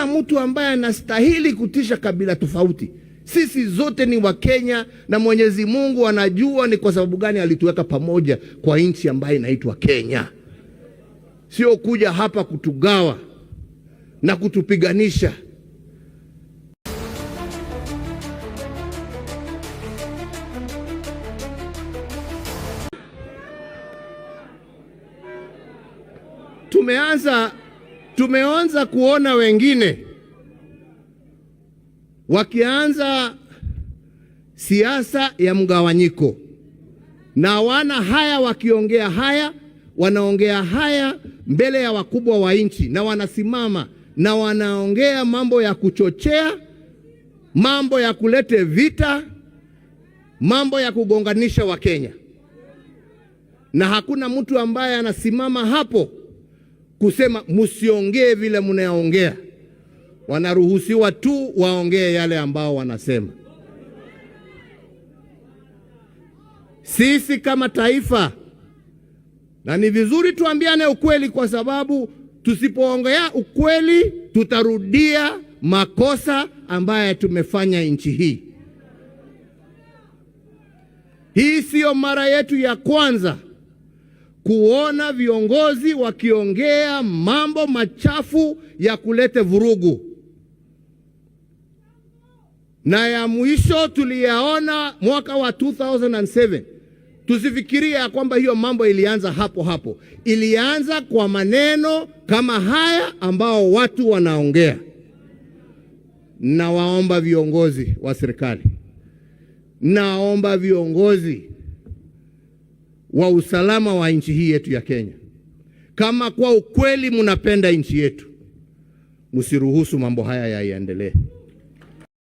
hakuna mtu ambaye anastahili kutisha kabila tofauti. Sisi zote ni Wakenya, na Mwenyezi Mungu anajua ni kwa sababu gani alituweka pamoja kwa nchi ambayo inaitwa Kenya. Sio kuja hapa kutugawa na kutupiganisha. Tumeanza kuona wengine wakianza siasa ya mgawanyiko, na wana haya wakiongea haya, wanaongea haya mbele ya wakubwa wa nchi, na wanasimama na wanaongea mambo ya kuchochea, mambo ya kulete vita, mambo ya kugonganisha Wakenya, na hakuna mtu ambaye anasimama hapo kusema msiongee vile mnaongea. Wanaruhusiwa tu waongee yale ambao wanasema. Sisi kama taifa, na ni vizuri tuambiane ukweli, kwa sababu tusipoongea ukweli tutarudia makosa ambaye tumefanya nchi hii. Hii sio mara yetu ya kwanza kuona viongozi wakiongea mambo machafu ya kulete vurugu, na ya mwisho tuliyaona mwaka wa 2007. Tusifikiria kwamba hiyo mambo ilianza hapo. Ilianza kwa maneno kama haya ambao watu wanaongea. Na waomba viongozi wa serikali, naomba viongozi wa usalama wa nchi hii yetu ya Kenya, kama kwa ukweli mnapenda nchi yetu, msiruhusu mambo haya yaendelee.